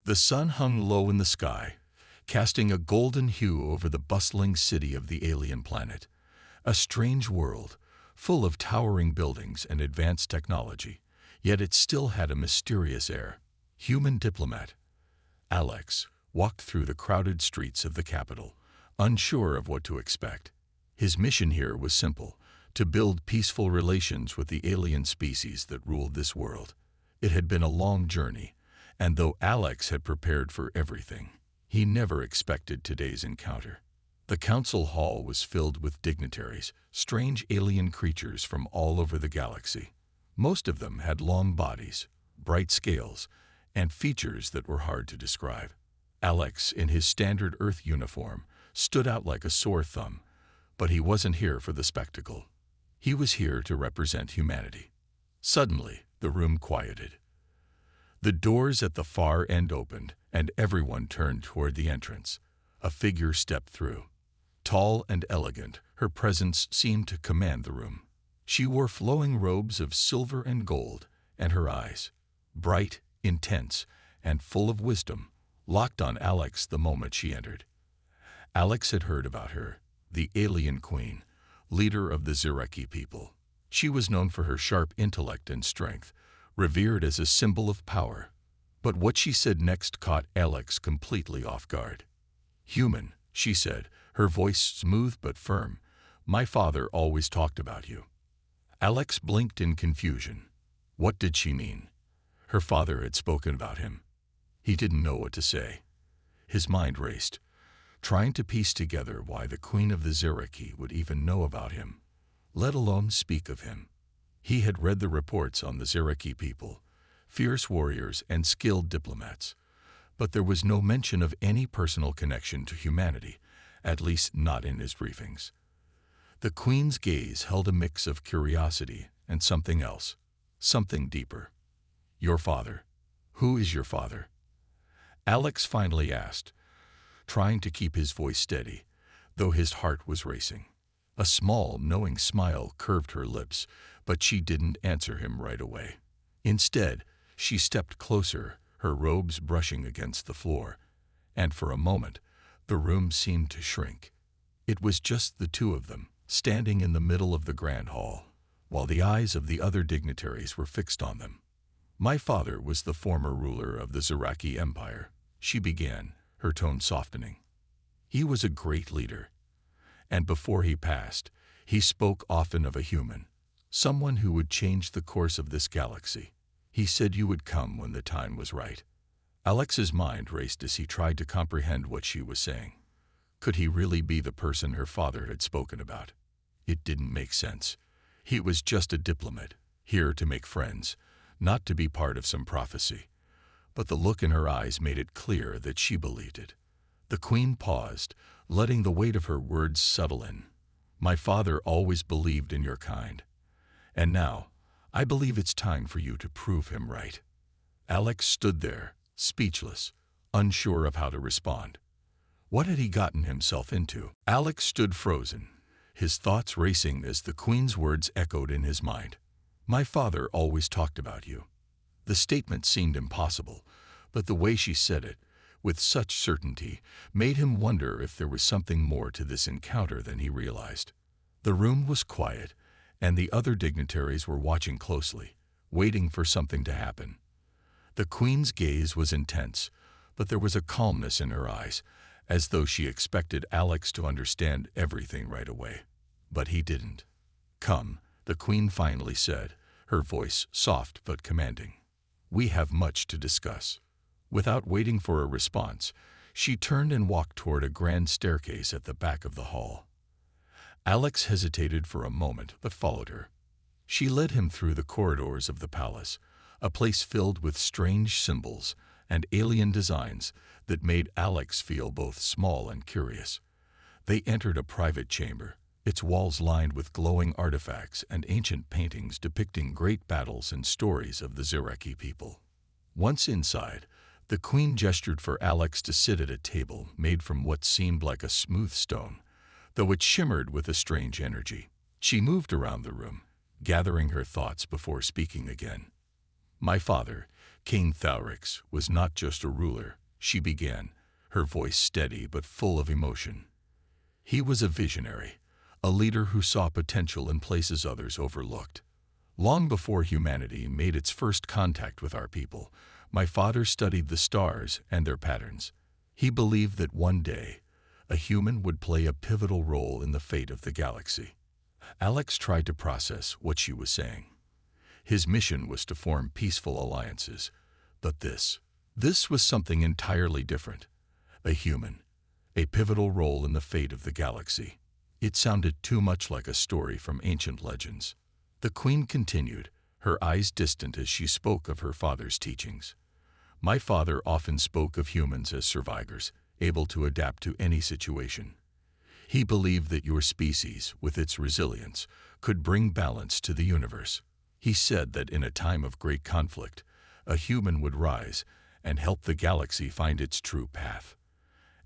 The sun hung low in the sky, casting a golden hue over the bustling city of the alien planet. A strange world, full of towering buildings and advanced technology, yet it still had a mysterious air. Human diplomat Alex walked through the crowded streets of the capital, unsure of what to expect. His mission here was simple: to build peaceful relations with the alien species that ruled this world. It had been a long journey, and though Alex had prepared for everything, he never expected today's encounter. The council hall was filled with dignitaries, strange alien creatures from all over the galaxy. Most of them had long bodies, bright scales, and features that were hard to describe. Alex, in his standard Earth uniform, stood out like a sore thumb, but he wasn't here for the spectacle. He was here to represent humanity. Suddenly, the room quieted. The doors at the far end opened, and everyone turned toward the entrance. A figure stepped through. Tall and elegant, her presence seemed to command the room. She wore flowing robes of silver and gold, and her eyes, bright, intense, and full of wisdom, locked on Alex the moment she entered. Alex had heard about her, the alien queen, leader of the Zereki people. She was known for her sharp intellect and strength, revered as a symbol of power. But what she said next caught Alex completely off guard. "Human," she said, her voice smooth but firm, "my father always talked about you." Alex blinked in confusion. What did she mean? Her father had spoken about him. He didn't know what to say. His mind raced, trying to piece together why the Queen of the Zereki would even know about him, let alone speak of him. He had read the reports on the Zereki people, fierce warriors and skilled diplomats, but there was no mention of any personal connection to humanity, at least not in his briefings. The Queen's gaze held a mix of curiosity and something else, something deeper. "Your father. Who is your father?" Alex finally asked, trying to keep his voice steady, though his heart was racing. A small, knowing smile curved her lips, but she didn't answer him right away. Instead, she stepped closer, her robes brushing against the floor, and for a moment, the room seemed to shrink. It was just the two of them, standing in the middle of the grand hall, while the eyes of the other dignitaries were fixed on them. "My father was the former ruler of the Zereki Empire," she began, her tone softening. "He was a great leader, and before he passed, he spoke often of a human, someone who would change the course of this galaxy. He said you would come when the time was right." Alex's mind raced as he tried to comprehend what she was saying. Could he really be the person her father had spoken about? It didn't make sense. He was just a diplomat, here to make friends, not to be part of some prophecy. But the look in her eyes made it clear that she believed it. The Queen paused, letting the weight of her words settle in. "My father always believed in your kind. And now, I believe it's time for you to prove him right." Alex stood there, speechless, unsure of how to respond. What had he gotten himself into? Alex stood frozen, his thoughts racing as the Queen's words echoed in his mind. "My father always talked about you." The statement seemed impossible, but the way she said it, with such certainty, made him wonder if there was something more to this encounter than he realized. The room was quiet, and the other dignitaries were watching closely, waiting for something to happen. The Queen's gaze was intense, but there was a calmness in her eyes, as though she expected Alex to understand everything right away. But he didn't. "Come," the Queen finally said, her voice soft but commanding. "We have much to discuss." Without waiting for a response, she turned and walked toward a grand staircase at the back of the hall. Alex hesitated for a moment but followed her. She led him through the corridors of the palace, a place filled with strange symbols and alien designs that made Alex feel both small and curious. They entered a private chamber, its walls lined with glowing artifacts and ancient paintings depicting great battles and stories of the Zereki people. Once inside, the Queen gestured for Alex to sit at a table made from what seemed like a smooth stone, though it shimmered with a strange energy. She moved around the room, gathering her thoughts before speaking again. "My father, King Thaurix was not just a ruler, she began, her voice steady but full of emotion. He was a visionary, a leader who saw potential in places others overlooked. Long before humanity made its first contact with our people, my father studied the stars and their patterns. He believed that one day, a human would play a pivotal role in the fate of the galaxy. Alex tried to process what she was saying. His mission was to form peaceful alliances, but this was something entirely different. A human, a pivotal role in the fate of the galaxy. It sounded too much like a story from ancient legends. The queen continued, her eyes distant as she spoke of her father's teachings. My father often spoke of humans as survivors, able to adapt to any situation. He believed that your species, with its resilience, could bring balance to the universe. He said that in a time of great conflict, a human would rise and help the galaxy find its true path.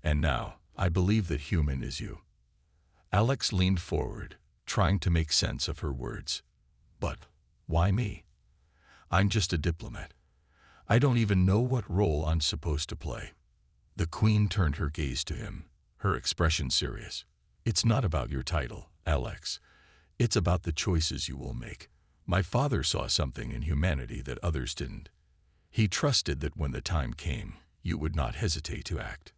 And now, I believe that human is you. Alex leaned forward, trying to make sense of her words. But why me? I'm just a diplomat. I don't even know what role I'm supposed to play. The queen turned her gaze to him, her expression serious. It's not about your title, Alex. It's about the choices you will make. My father saw something in humanity that others didn't. He trusted that when the time came, you would not hesitate to act.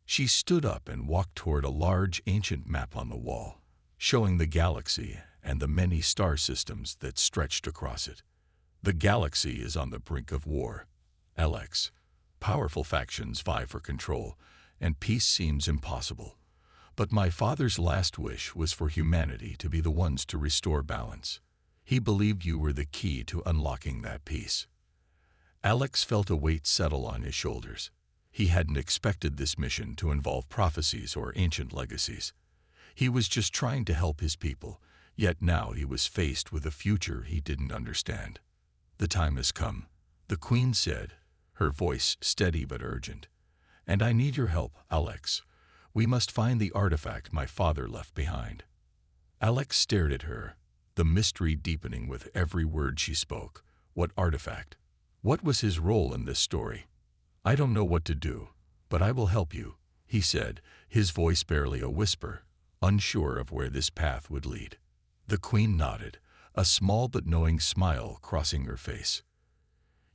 She stood up and walked toward a large ancient map on the wall, showing the galaxy and the many star systems that stretched across it. The galaxy is on the brink of war, Alex. Powerful factions vie for control, and peace seems impossible. But my father's last wish was for humanity to be the ones to restore balance. He believed you were the key to unlocking that peace. Alex felt a weight settle on his shoulders. He hadn't expected this mission to involve prophecies or ancient legacies. He was just trying to help his people, yet now he was faced with a future he didn't understand. The time has come, the queen said, her voice steady but urgent. And I need your help, Alex. We must find the artifact my father left behind. Alex stared at her, the mystery deepening with every word she spoke. What artifact? What was his role in this story? I don't know what to do, but I will help you, he said, his voice barely a whisper, unsure of where this path would lead. The queen nodded, a small but knowing smile crossing her face.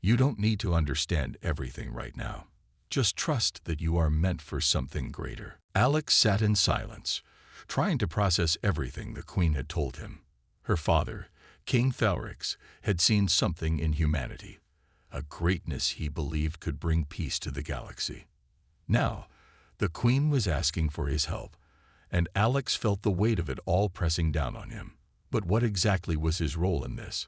You don't need to understand everything right now. Just trust that you are meant for something greater. Alex sat in silence, trying to process everything the queen had told him. Her father, King Thaurix, had seen something in humanity, a greatness he believed could bring peace to the galaxy. Now, the queen was asking for his help, and Alex felt the weight of it all pressing down on him. But what exactly was his role in this?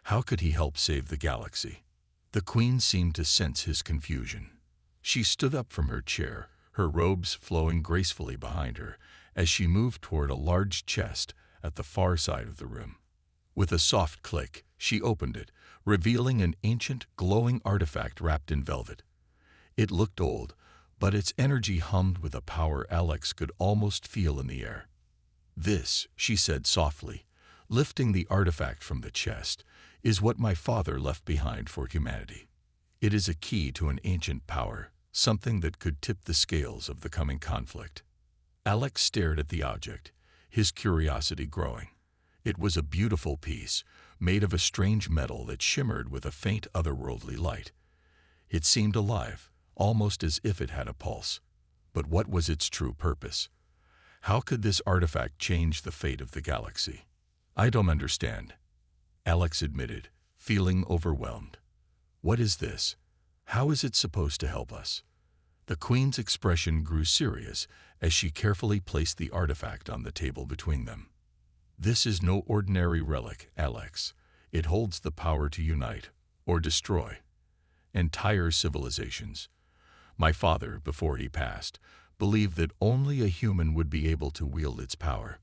How could he help save the galaxy? The queen seemed to sense his confusion. She stood up from her chair, her robes flowing gracefully behind her, as she moved toward a large chest at the far side of the room. With a soft click, she opened it, revealing an ancient, glowing artifact wrapped in velvet. It looked old, but its energy hummed with a power Alex could almost feel in the air. This, she said softly, lifting the artifact from the chest, is what my father left behind for humanity. It is a key to an ancient power, something that could tip the scales of the coming conflict. Alex stared at the object, his curiosity growing. It was a beautiful piece, made of a strange metal that shimmered with a faint otherworldly light. It seemed alive, almost as if it had a pulse. But what was its true purpose? How could this artifact change the fate of the galaxy? I don't understand, Alex admitted, feeling overwhelmed. What is this? How is it supposed to help us? The queen's expression grew serious as she carefully placed the artifact on the table between them. This is no ordinary relic, Alex. It holds the power to unite, or destroy, entire civilizations. My father, before he passed, believed that only a human would be able to wield its power.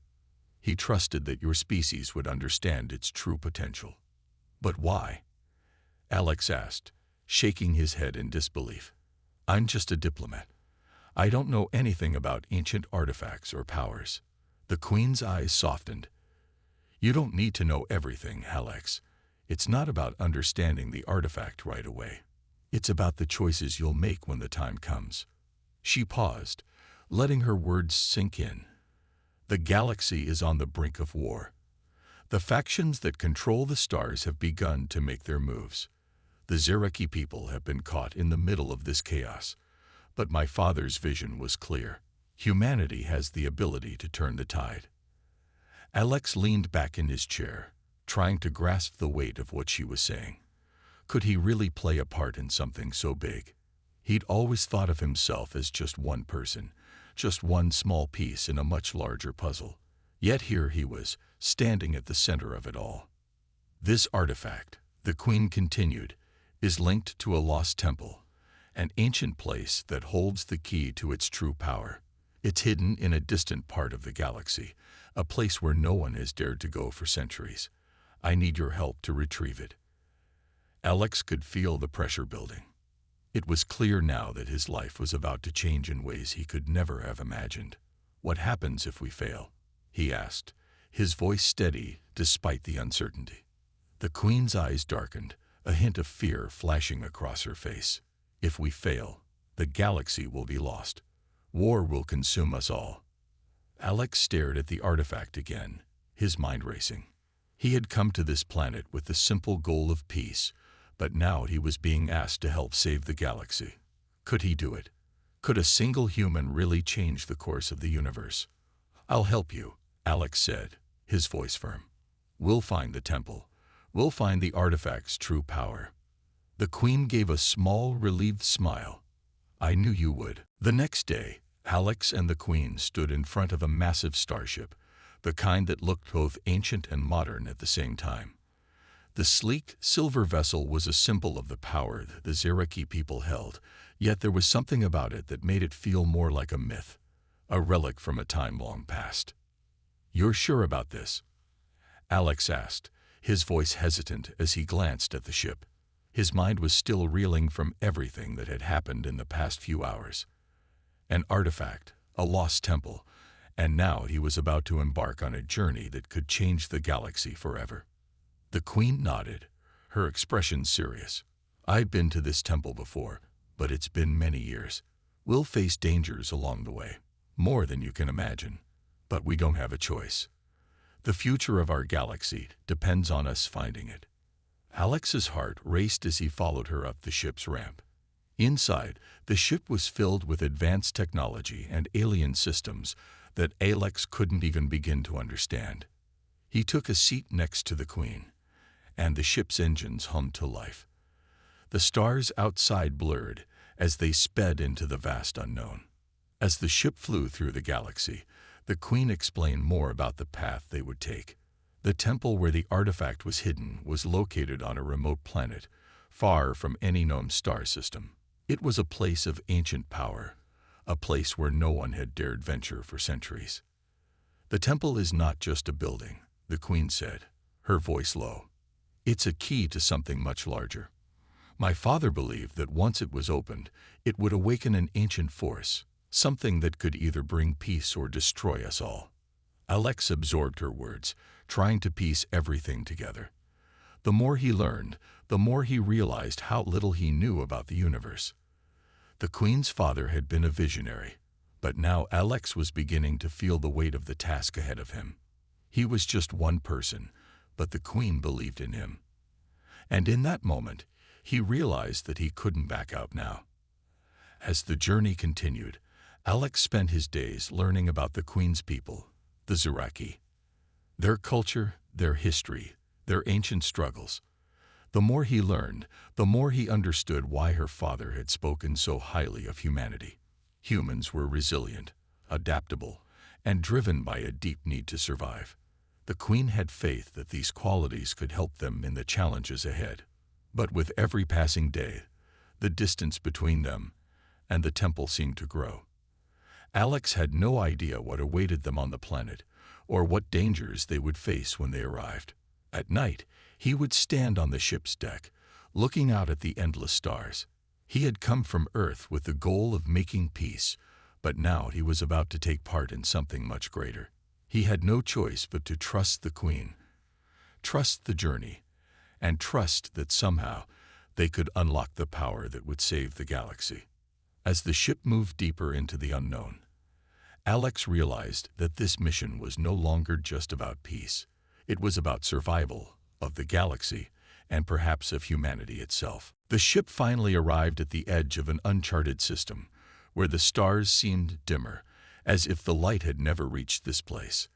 He trusted that your species would understand its true potential. But why? Alex asked, shaking his head in disbelief. I'm just a diplomat. I don't know anything about ancient artifacts or powers. The queen's eyes softened. You don't need to know everything, Alex. It's not about understanding the artifact right away. It's about the choices you'll make when the time comes. She paused, letting her words sink in. The galaxy is on the brink of war. The factions that control the stars have begun to make their moves. The Zeraki people have been caught in the middle of this chaos. But my father's vision was clear. Humanity has the ability to turn the tide. Alex leaned back in his chair, trying to grasp the weight of what she was saying. Could he really play a part in something so big? He'd always thought of himself as just one person, just one small piece in a much larger puzzle. Yet here he was, standing at the center of it all. This artifact, the Queen continued, is linked to a lost temple, an ancient place that holds the key to its true power. It's hidden in a distant part of the galaxy, a place where no one has dared to go for centuries. I need your help to retrieve it. Alex could feel the pressure building. It was clear now that his life was about to change in ways he could never have imagined. What happens if we fail? He asked, his voice steady despite the uncertainty. The Queen's eyes darkened, a hint of fear flashing across her face. If we fail, the galaxy will be lost. War will consume us all. Alex stared at the artifact again, his mind racing. He had come to this planet with the simple goal of peace, but now he was being asked to help save the galaxy. Could he do it? Could a single human really change the course of the universe? I'll help you, Alex said, his voice firm. We'll find the temple. We'll find the artifact's true power. The Queen gave a small, relieved smile. I knew you would. The next day, Alex and the Queen stood in front of a massive starship, the kind that looked both ancient and modern at the same time. The sleek, silver vessel was a symbol of the power the Zeraki people held, yet there was something about it that made it feel more like a myth, a relic from a time long past. You're sure about this? Alex asked, his voice hesitant as he glanced at the ship. His mind was still reeling from everything that had happened in the past few hours. An artifact, a lost temple, and now he was about to embark on a journey that could change the galaxy forever. The Queen nodded, her expression serious. I've been to this temple before, but it's been many years. We'll face dangers along the way, more than you can imagine, but we don't have a choice. The future of our galaxy depends on us finding it. Alex's heart raced as he followed her up the ship's ramp. Inside, the ship was filled with advanced technology and alien systems that Alex couldn't even begin to understand. He took a seat next to the Queen, and the ship's engines hummed to life. The stars outside blurred as they sped into the vast unknown. As the ship flew through the galaxy, the Queen explained more about the path they would take. The temple where the artifact was hidden was located on a remote planet, far from any known star system. It was a place of ancient power, a place where no one had dared venture for centuries. The temple is not just a building, the Queen said, her voice low. It's a key to something much larger. My father believed that once it was opened, it would awaken an ancient force, something that could either bring peace or destroy us all. Alex absorbed her words, trying to piece everything together. The more he learned, the more he realized how little he knew about the universe. The Queen's father had been a visionary, but now Alex was beginning to feel the weight of the task ahead of him. He was just one person, but the Queen believed in him. And in that moment, he realized that he couldn't back out now. As the journey continued, Alex spent his days learning about the Queen's people, the Zeraki. Their culture, their history, their ancient struggles. The more he learned, the more he understood why her father had spoken so highly of humanity. Humans were resilient, adaptable, and driven by a deep need to survive. The Queen had faith that these qualities could help them in the challenges ahead. But with every passing day, the distance between them and the temple seemed to grow. Alex had no idea what awaited them on the planet, or what dangers they would face when they arrived. At night, he would stand on the ship's deck, looking out at the endless stars. He had come from Earth with the goal of making peace, but now he was about to take part in something much greater. He had no choice but to trust the Queen, trust the journey, and trust that somehow They could unlock the power that would save the galaxy. As the ship moved deeper into the unknown, Alex realized that this mission was no longer just about peace. It was about survival of the galaxy and perhaps of humanity itself. The ship finally arrived at the edge of an uncharted system, where the stars seemed dimmer, as if the light had never reached this place.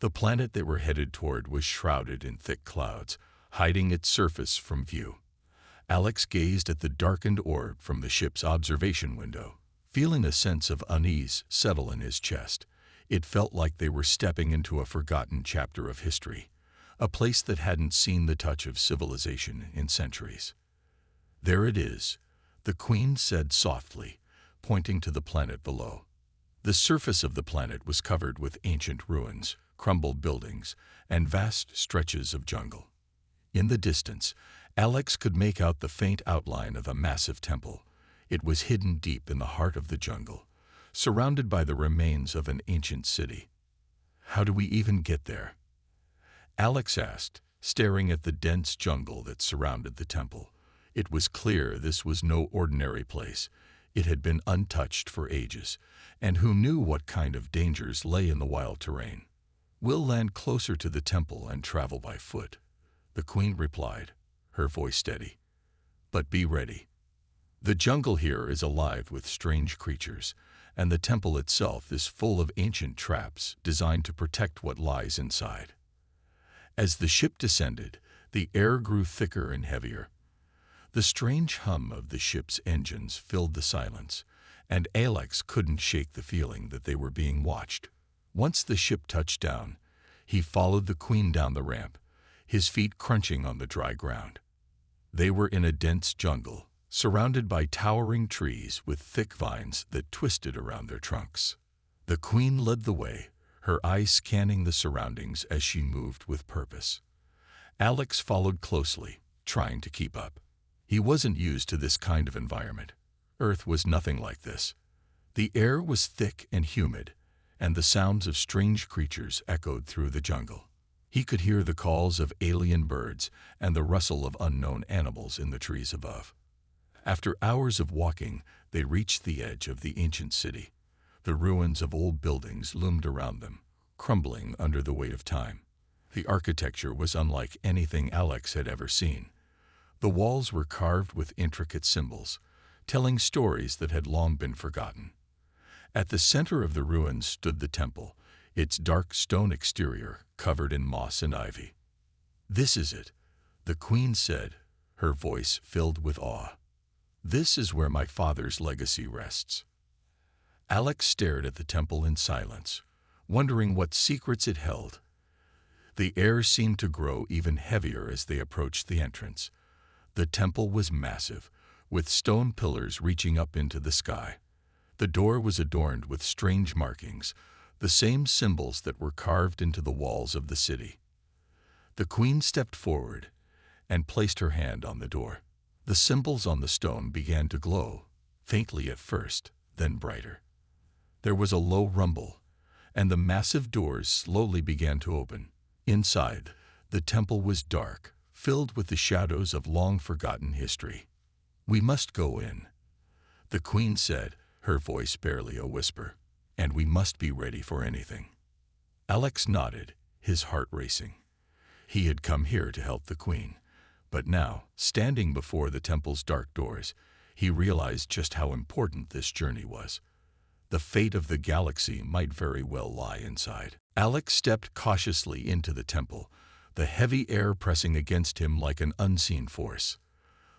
The planet they were headed toward was shrouded in thick clouds, hiding its surface from view. Alex gazed at the darkened orb from the ship's observation window, feeling a sense of unease settle in his chest. It felt like they were stepping into a forgotten chapter of history, a place that hadn't seen the touch of civilization in centuries. "There it is," the Queen said softly, pointing to the planet below. The surface of the planet was covered with ancient ruins, crumbled buildings, and vast stretches of jungle. In the distance, Alex could make out the faint outline of a massive temple. It was hidden deep in the heart of the jungle, surrounded by the remains of an ancient city. "How do we even get there?" Alex asked, staring at the dense jungle that surrounded the temple. It was clear this was no ordinary place. It had been untouched for ages, and who knew what kind of dangers lay in the wild terrain. "We'll land closer to the temple and travel by foot," the Queen replied, her voice steady. "But be ready. The jungle here is alive with strange creatures, and the temple itself is full of ancient traps designed to protect what lies inside." As the ship descended, the air grew thicker and heavier. The strange hum of the ship's engines filled the silence, and Alex couldn't shake the feeling that they were being watched. Once the ship touched down, he followed the Queen down the ramp, his feet crunching on the dry ground. They were in a dense jungle, surrounded by towering trees with thick vines that twisted around their trunks. The Queen led the way, her eyes scanning the surroundings as she moved with purpose. Alex followed closely, trying to keep up. He wasn't used to this kind of environment. Earth was nothing like this. The air was thick and humid, and the sounds of strange creatures echoed through the jungle. He could hear the calls of alien birds and the rustle of unknown animals in the trees above. After hours of walking, they reached the edge of the ancient city. The ruins of old buildings loomed around them, crumbling under the weight of time. The architecture was unlike anything Alex had ever seen. The walls were carved with intricate symbols, telling stories that had long been forgotten. At the center of the ruins stood the temple, its dark stone exterior covered in moss and ivy. "This is it," the Queen said, her voice filled with awe. "This is where my father's legacy rests." Alex stared at the temple in silence, wondering what secrets it held. The air seemed to grow even heavier as they approached the entrance. The temple was massive, with stone pillars reaching up into the sky. The door was adorned with strange markings, the same symbols that were carved into the walls of the city. The Queen stepped forward and placed her hand on the door. The symbols on the stone began to glow, faintly at first, then brighter. There was a low rumble, and the massive doors slowly began to open. Inside, the temple was dark, filled with the shadows of long-forgotten history. "We must go in," the Queen said, her voice barely a whisper, "and we must be ready for anything." Alex nodded, his heart racing. He had come here to help the Queen, but now, standing before the temple's dark doors, he realized just how important this journey was. The fate of the galaxy might very well lie inside. Alex stepped cautiously into the temple, the heavy air pressing against him like an unseen force.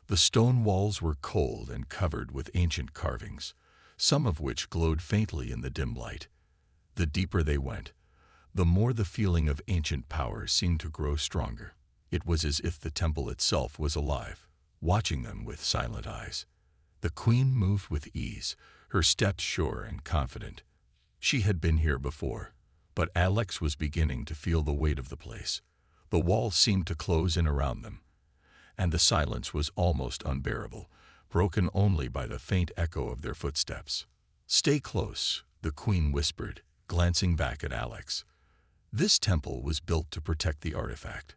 The stone walls were cold and covered with ancient carvings, some of which glowed faintly in the dim light. The deeper they went, the more the feeling of ancient power seemed to grow stronger. It was as if the temple itself was alive, watching them with silent eyes. The Queen moved with ease, her steps sure and confident. She had been here before, but Alex was beginning to feel the weight of the place. The walls seemed to close in around them, and the silence was almost unbearable, broken only by the faint echo of their footsteps. "Stay close," the Queen whispered, glancing back at Alex. "This temple was built to protect the artifact.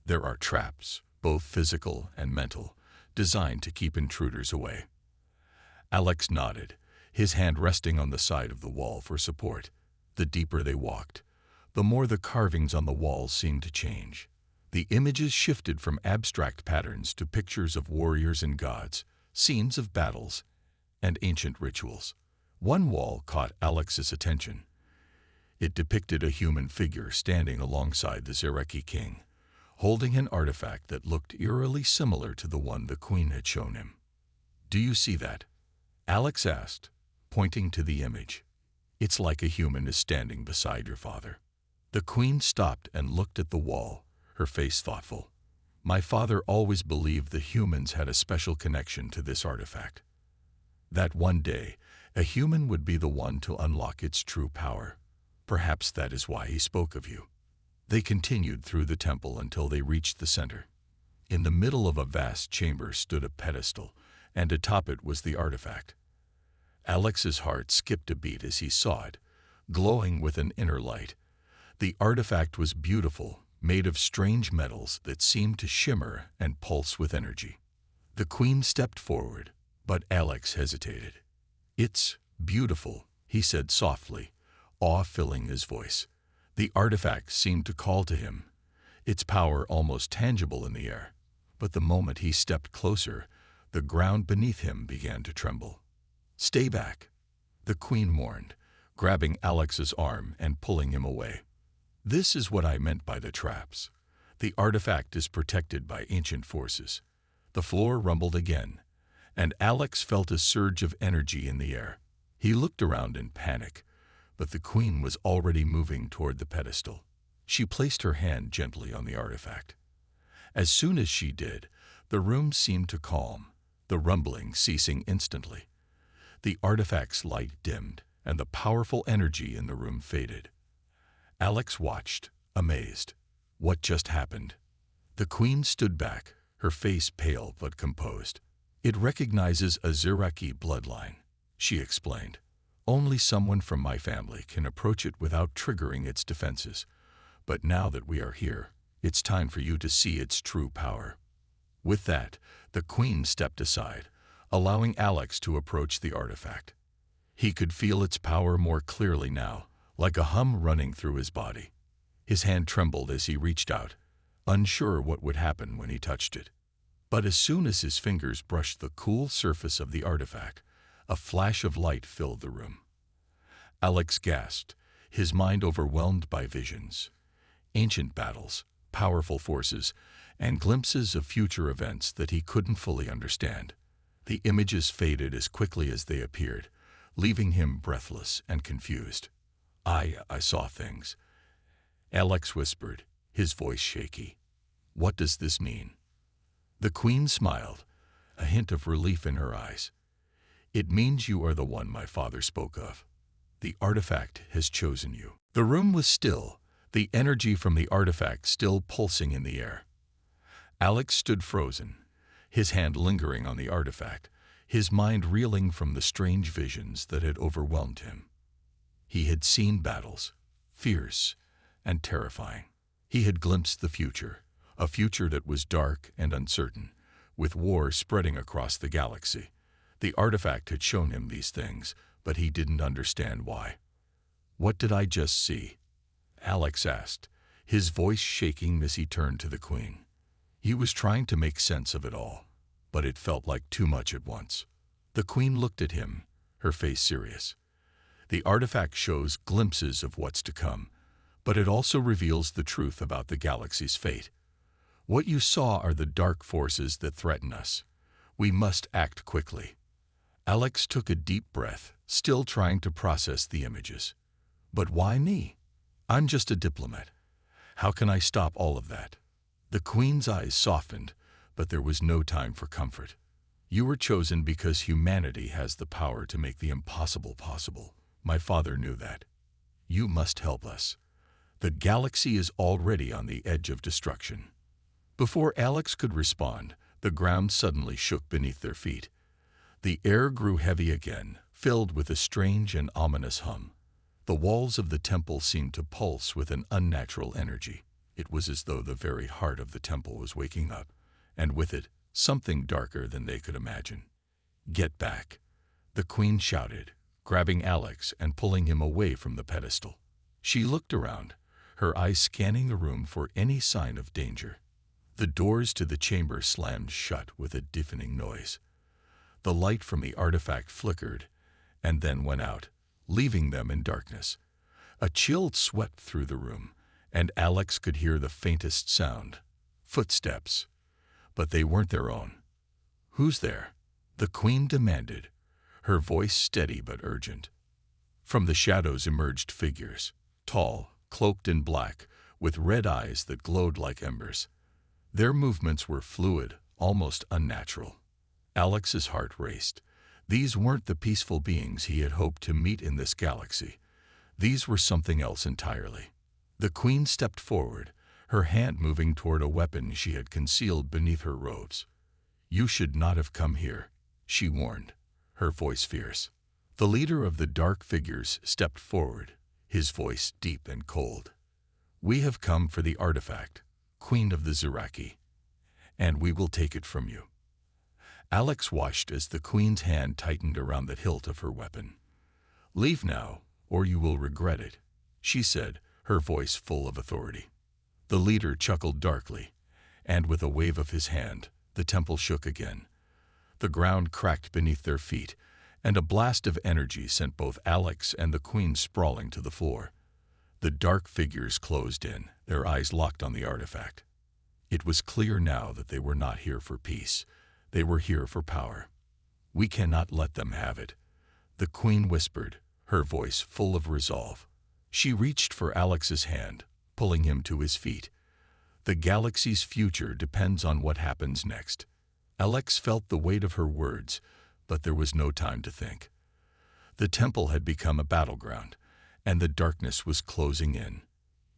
There are traps, both physical and mental, designed to keep intruders away. Alex nodded, his hand resting on the side of the wall for support. The deeper they walked, the more the carvings on the walls seemed to change. The images shifted from abstract patterns to pictures of warriors and gods, scenes of battles, and ancient rituals. One wall caught Alex's attention. It depicted a human figure standing alongside the Zereki king, holding an artifact that looked eerily similar to the one the queen had shown him. "Do you see that?" Alex asked, pointing to the image. "It's like a human is standing beside your father." The queen stopped and looked at the wall, her face thoughtful. "My father always believed the humans had a special connection to this artifact. That one day, a human would be the one to unlock its true power. Perhaps that is why he spoke of you." They continued through the temple until they reached the center. In the middle of a vast chamber stood a pedestal, and atop it was the artifact. Alex's heart skipped a beat as he saw it, glowing with an inner light. The artifact was beautiful, made of strange metals that seemed to shimmer and pulse with energy. The queen stepped forward, but Alex hesitated. "It's beautiful," he said softly, awe filling his voice. The artifact seemed to call to him, its power almost tangible in the air. But the moment he stepped closer, the ground beneath him began to tremble. "Stay back," the queen warned, grabbing Alex's arm and pulling him away. "This is what I meant by the traps. The artifact is protected by ancient forces." The floor rumbled again, and Alex felt a surge of energy in the air. He looked around in panic, but the queen was already moving toward the pedestal. She placed her hand gently on the artifact. As soon as she did, the room seemed to calm, the rumbling ceasing instantly. The artifact's light dimmed, and the powerful energy in the room faded. Alex watched, amazed. What just happened? The queen stood back, her face pale but composed. "It recognizes a Zereki bloodline," she explained. "Only someone from my family can approach it without triggering its defenses. But now that we are here, it's time for you to see its true power." With that, the queen stepped aside, allowing Alex to approach the artifact. He could feel its power more clearly now, like a hum running through his body. His hand trembled as he reached out, unsure what would happen when he touched it. But as soon as his fingers brushed the cool surface of the artifact, a flash of light filled the room. Alex gasped, his mind overwhelmed by visions. Ancient battles, powerful forces, and glimpses of future events that he couldn't fully understand. The images faded as quickly as they appeared, leaving him breathless and confused. I saw things," Alex whispered, his voice shaky. "What does this mean?" The queen smiled, a hint of relief in her eyes. "It means you are the one my father spoke of. The artifact has chosen you." The room was still, the energy from the artifact still pulsing in the air. Alex stood frozen, his hand lingering on the artifact, his mind reeling from the strange visions that had overwhelmed him. He had seen battles, fierce and terrifying. He had glimpsed the future, a future that was dark and uncertain, with war spreading across the galaxy. The artifact had shown him these things, but he didn't understand why. "What did I just see?" Alex asked, his voice shaking as he turned to the queen. He was trying to make sense of it all, but it felt like too much at once. The queen looked at him, her face serious. "The artifact shows glimpses of what's to come, but it also reveals the truth about the galaxy's fate. What you saw are the dark forces that threaten us. We must act quickly." Alex took a deep breath, still trying to process the images. "But why me? I'm just a diplomat. How can I stop all of that?" The queen's eyes softened, but there was no time for comfort. "You were chosen because humanity has the power to make the impossible possible. My father knew that. You must help us. The galaxy is already on the edge of destruction." Before Alex could respond, the ground suddenly shook beneath their feet. The air grew heavy again, filled with a strange and ominous hum. The walls of the temple seemed to pulse with an unnatural energy. It was as though the very heart of the temple was waking up, and with it, something darker than they could imagine. "Get back," the Queen shouted, grabbing Alex and pulling him away from the pedestal. She looked around, her eyes scanning the room for any sign of danger. The doors to the chamber slammed shut with a deafening noise. The light from the artifact flickered and then went out, leaving them in darkness. A chill swept through the room, and Alex could hear the faintest sound. Footsteps. But they weren't their own. "Who's there?" the Queen demanded, her voice steady but urgent. From the shadows emerged figures, tall, cloaked in black, with red eyes that glowed like embers. Their movements were fluid, almost unnatural. Alex's heart raced. These weren't the peaceful beings he had hoped to meet in this galaxy. These were something else entirely. The Queen stepped forward, her hand moving toward a weapon she had concealed beneath her robes. "You should not have come here," she warned, her voice fierce. The leader of the dark figures stepped forward, his voice deep and cold. "We have come for the artifact, Queen of the Ziraki, and we will take it from you." Alex watched as the Queen's hand tightened around the hilt of her weapon. "Leave now, or you will regret it," she said, her voice full of authority. The leader chuckled darkly, and with a wave of his hand, the temple shook again. The ground cracked beneath their feet, and a blast of energy sent both Alex and the Queen sprawling to the floor. The dark figures closed in, their eyes locked on the artifact. It was clear now that they were not here for peace. They were here for power. "We cannot let them have it," the Queen whispered, her voice full of resolve. She reached for Alex's hand, pulling him to his feet. "The galaxy's future depends on what happens next." Alex felt the weight of her words, but there was no time to think. The temple had become a battleground, and the darkness was closing in.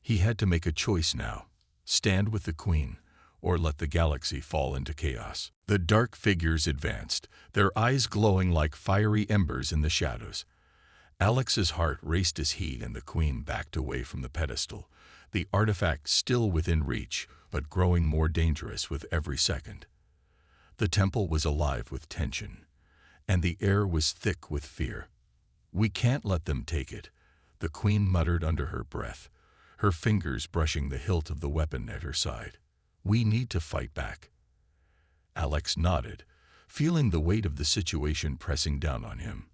He had to make a choice now: stand with the Queen, or let the galaxy fall into chaos. The dark figures advanced, their eyes glowing like fiery embers in the shadows. Alex's heart raced as he and the Queen backed away from the pedestal, the artifact still within reach, but growing more dangerous with every second. The temple was alive with tension, and the air was thick with fear. "We can't let them take it," the Queen muttered under her breath, her fingers brushing the hilt of the weapon at her side. "We need to fight back." Alex nodded, feeling the weight of the situation pressing down on him.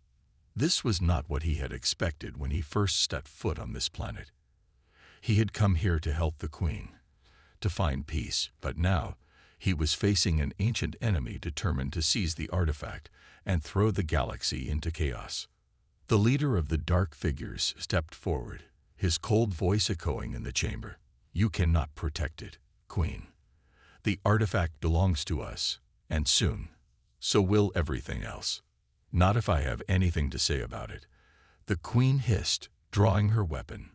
This was not what he had expected when he first stepped foot on this planet. He had come here to help the Queen, to find peace, but now he was facing an ancient enemy determined to seize the artifact and throw the galaxy into chaos. The leader of the dark figures stepped forward, his cold voice echoing in the chamber. "You cannot protect it, Queen. The artifact belongs to us, and soon. So will everything else. Not if I have anything to say about it," the Queen hissed, drawing her weapon.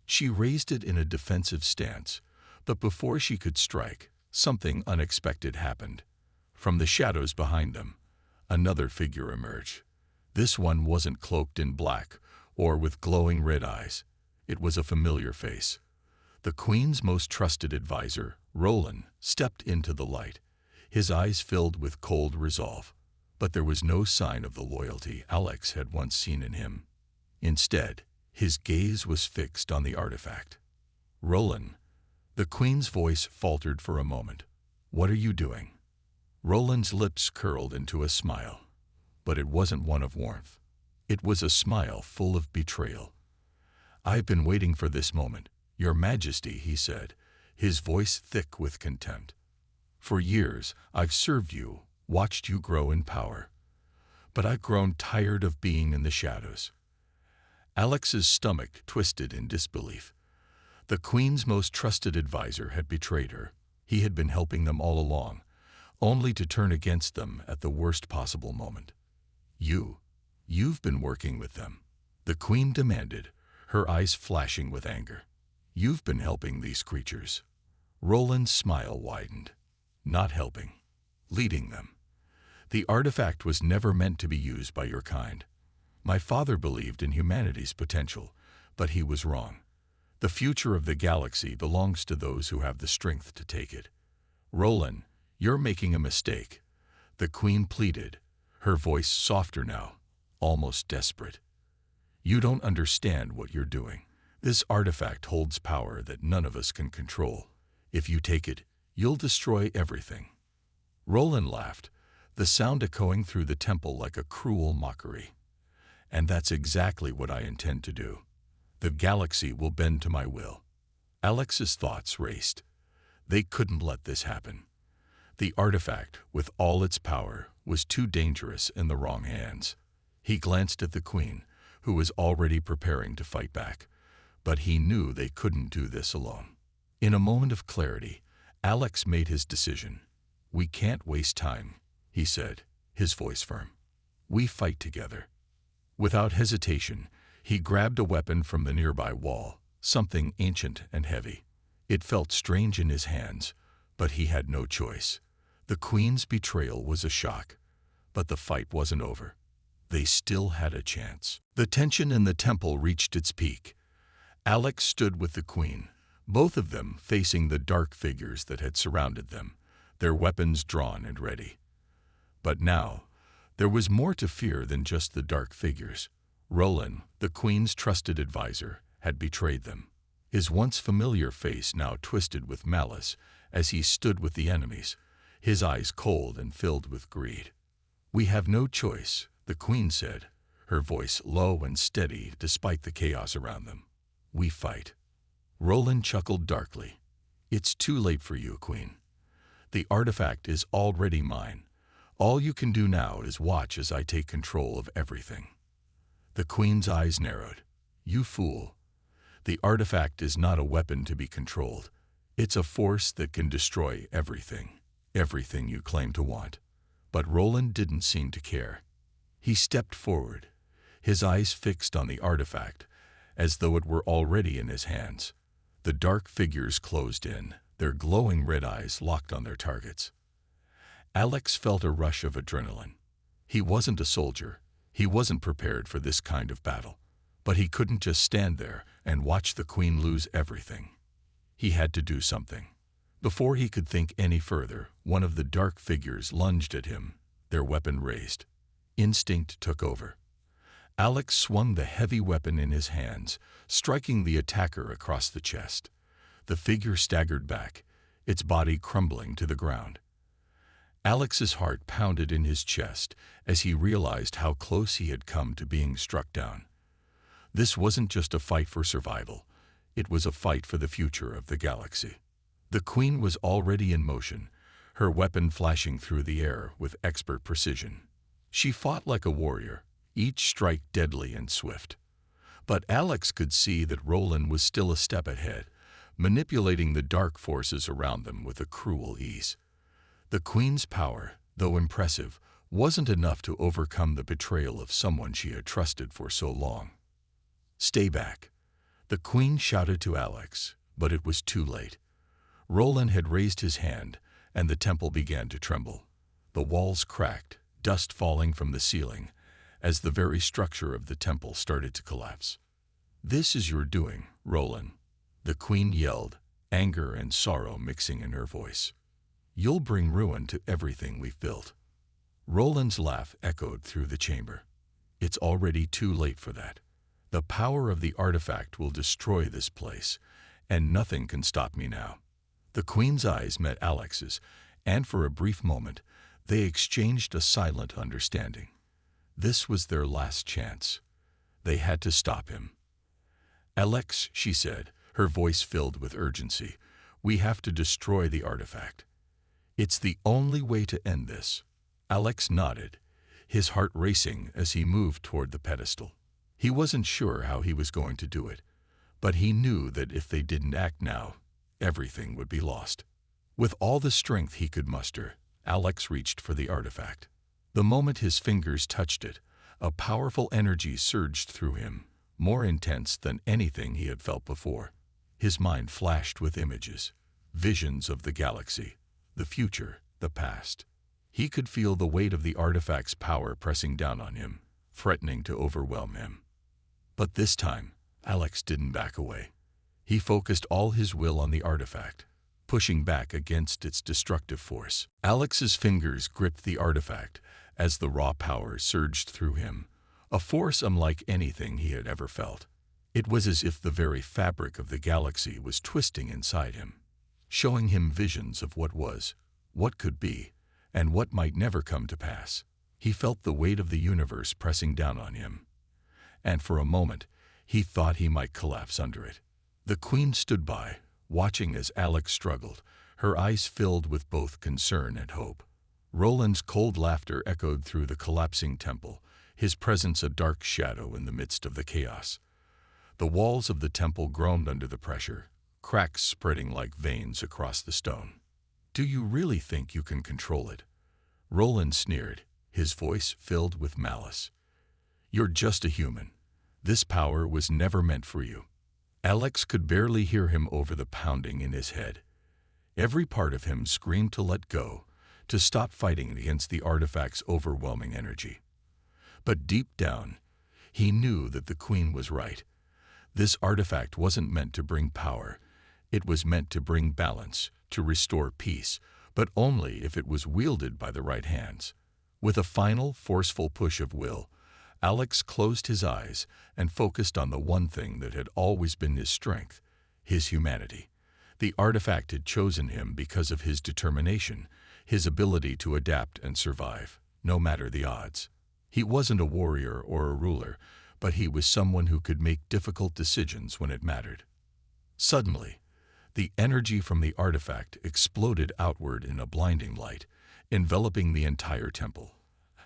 She raised it in a defensive stance, but before she could strike, something unexpected happened. From the shadows behind them, another figure emerged. This one wasn't cloaked in black or with glowing red eyes. It was a familiar face. The Queen's most trusted advisor, Roland, stepped into the light, his eyes filled with cold resolve. But there was no sign of the loyalty Alex had once seen in him. Instead, his gaze was fixed on the artifact. "Roland," the Queen's voice faltered for a moment. "What are you doing?" Roland's lips curled into a smile, but it wasn't one of warmth. It was a smile full of betrayal. "I've been waiting for this moment, Your Majesty," he said, his voice thick with contempt. "For years, I've served you, watched you grow in power. But I've grown tired of being in the shadows." Alex's stomach twisted in disbelief. The Queen's most trusted advisor had betrayed her. He had been helping them all along, only to turn against them at the worst possible moment. You've been working with them," the Queen demanded, her eyes flashing with anger. "You've been helping these creatures." Roland's smile widened. "Not helping, leading them. The artifact was never meant to be used by your kind. My father believed in humanity's potential, but he was wrong. The future of the galaxy belongs to those who have the strength to take it. Roland, "You're making a mistake," the Queen pleaded, her voice softer now, almost desperate. "You don't understand what you're doing. This artifact holds power that none of us can control. If you take it, you'll destroy everything." Roland laughed, the sound echoing through the temple like a cruel mockery. "And that's exactly what I intend to do. The galaxy will bend to my will." Alex's thoughts raced. They couldn't let this happen. The artifact, with all its power, was too dangerous in the wrong hands. He glanced at the Queen, who was already preparing to fight back, but he knew they couldn't do this alone. In a moment of clarity, Alex made his decision. "We can't waste time," he said, his voice firm. "We fight together." Without hesitation, he grabbed a weapon from the nearby wall, something ancient and heavy. It felt strange in his hands, but he had no choice. The Queen's betrayal was a shock, but the fight wasn't over. They still had a chance. The tension in the temple reached its peak. Alex stood with the Queen, both of them facing the dark figures that had surrounded them, their weapons drawn and ready. But now, there was more to fear than just the dark figures. Roland, the Queen's trusted advisor, had betrayed them, his once familiar face now twisted with malice as he stood with the enemies, his eyes cold and filled with greed. "We have no choice," the Queen said, her voice low and steady despite the chaos around them. "We fight." Roland chuckled darkly. "It's too late for you, Queen. The artifact is already mine. All you can do now is watch as I take control of everything." The Queen's eyes narrowed. "You fool. The artifact is not a weapon to be controlled. It's a force that can destroy everything, everything you claim to want." But Roland didn't seem to care. He stepped forward, his eyes fixed on the artifact, as though it were already in his hands. The dark figures closed in, their glowing red eyes locked on their targets. Alex felt a rush of adrenaline. He wasn't a soldier. He wasn't prepared for this kind of battle. But he couldn't just stand there and watch the Queen lose everything. He had to do something. Before he could think any further, one of the dark figures lunged at him, their weapon raised. Instinct took over. Alex swung the heavy weapon in his hands, striking the attacker across the chest. The figure staggered back, its body crumbling to the ground. Alex's heart pounded in his chest as he realized how close he had come to being struck down. This wasn't just a fight for survival. It was a fight for the future of the galaxy. The Queen was already in motion, her weapon flashing through the air with expert precision. She fought like a warrior, each strike deadly and swift. But Alex could see that Roland was still a step ahead, manipulating the dark forces around them with a cruel ease. The Queen's power, though impressive, wasn't enough to overcome the betrayal of someone she had trusted for so long. "Stay back," the Queen shouted to Alex, but it was too late. Roland had raised his hand, and the temple began to tremble. The walls cracked, dust falling from the ceiling, as the very structure of the temple started to collapse. "This is your doing, Roland," the Queen yelled, anger and sorrow mixing in her voice. "You'll bring ruin to everything we've built." Roland's laugh echoed through the chamber. "It's already too late for that. The power of the artifact will destroy this place, and nothing can stop me now." The Queen's eyes met Alex's, and for a brief moment, they exchanged a silent understanding. This was their last chance. They had to stop him. "Alex," she said, her voice filled with urgency, "we have to destroy the artifact. It's the only way to end this." Alex nodded, his heart racing as he moved toward the pedestal. He wasn't sure how he was going to do it, but he knew that if they didn't act now, everything would be lost. With all the strength he could muster, Alex reached for the artifact. The moment his fingers touched it, a powerful energy surged through him, more intense than anything he had felt before. His mind flashed with images, visions of the galaxy, the future, the past. He could feel the weight of the artifact's power pressing down on him, threatening to overwhelm him. But this time, Alex didn't back away. He focused all his will on the artifact. pushing back against its destructive force. Alex's fingers gripped the artifact as the raw power surged through him, a force unlike anything he had ever felt. It was as if the very fabric of the galaxy was twisting inside him, showing him visions of what was, what could be, and what might never come to pass. He felt the weight of the universe pressing down on him, and for a moment he thought he might collapse under it. The Queen stood by, watching as Alex struggled, her eyes filled with both concern and hope. Roland's cold laughter echoed through the collapsing temple, his presence a dark shadow in the midst of the chaos. The walls of the temple groaned under the pressure, cracks spreading like veins across the stone. "Do you really think you can control it?" Roland sneered, his voice filled with malice. "You're just a human. This power was never meant for you." Alex could barely hear him over the pounding in his head. Every part of him screamed to let go, to stop fighting against the artifact's overwhelming energy. But deep down, he knew that the Queen was right. This artifact wasn't meant to bring power. It was meant to bring balance, to restore peace, but only if it was wielded by the right hands. With a final, forceful push of will, Alex closed his eyes and focused on the one thing that had always been his strength, his humanity. The artifact had chosen him because of his determination, his ability to adapt and survive, no matter the odds. He wasn't a warrior or a ruler, but he was someone who could make difficult decisions when it mattered. Suddenly, the energy from the artifact exploded outward in a blinding light, enveloping the entire temple.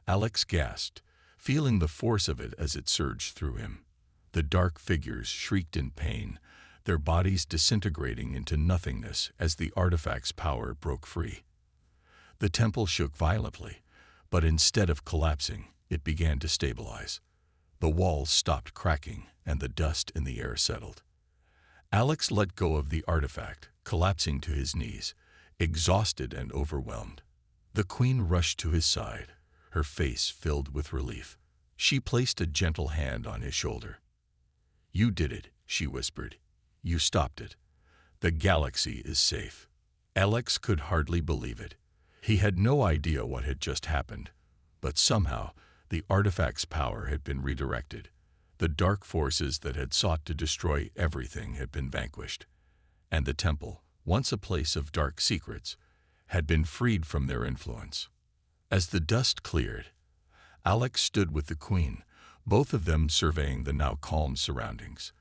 Alex gasped, feeling the force of it as it surged through him. The dark figures shrieked in pain, their bodies disintegrating into nothingness as the artifact's power broke free. The temple shook violently, but instead of collapsing, it began to stabilize. The walls stopped cracking, and the dust in the air settled. Alex let go of the artifact, collapsing to his knees, exhausted and overwhelmed. The Queen rushed to his side, her face filled with relief. She placed a gentle hand on his shoulder. "You did it," she whispered. "You stopped it. The galaxy is safe." Alex could hardly believe it. He had no idea what had just happened, but somehow the artifact's power had been redirected. The dark forces that had sought to destroy everything had been vanquished, and the temple, once a place of dark secrets, had been freed from their influence. As the dust cleared, Alex stood with the Queen, both of them surveying the now calm surroundings.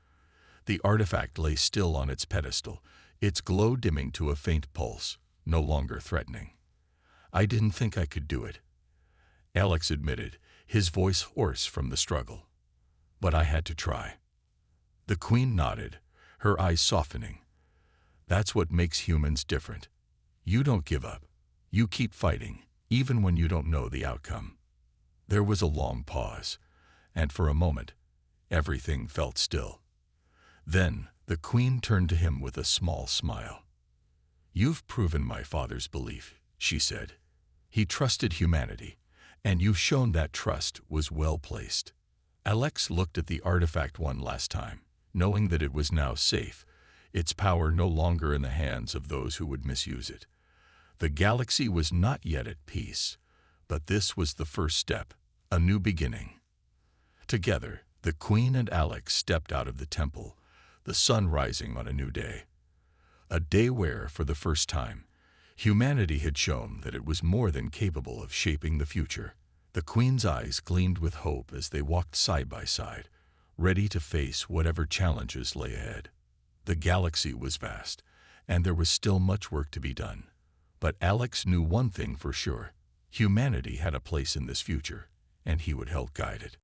The artifact lay still on its pedestal, its glow dimming to a faint pulse, no longer threatening. "I didn't think I could do it," Alex admitted, his voice hoarse from the struggle. "But I had to try." The Queen nodded, her eyes softening. "That's what makes humans different. You don't give up. You keep fighting, even when you don't know the outcome." There was a long pause, and for a moment, everything felt still. Then the Queen turned to him with a small smile. "You've proven my father's belief," she said. "He trusted humanity, and you've shown that trust was well placed." Alex looked at the artifact one last time, knowing that it was now safe, its power no longer in the hands of those who would misuse it. The galaxy was not yet at peace, but this was the first step, a new beginning. Together, the Queen and Alex stepped out of the temple, the sun rising on a new day. A day where, for the first time, humanity had shown that it was more than capable of shaping the future. The Queen's eyes gleamed with hope as they walked side by side, ready to face whatever challenges lay ahead. The galaxy was vast, and there was still much work to be done. But Alex knew one thing for sure: humanity had a place in this future, and he would help guide it.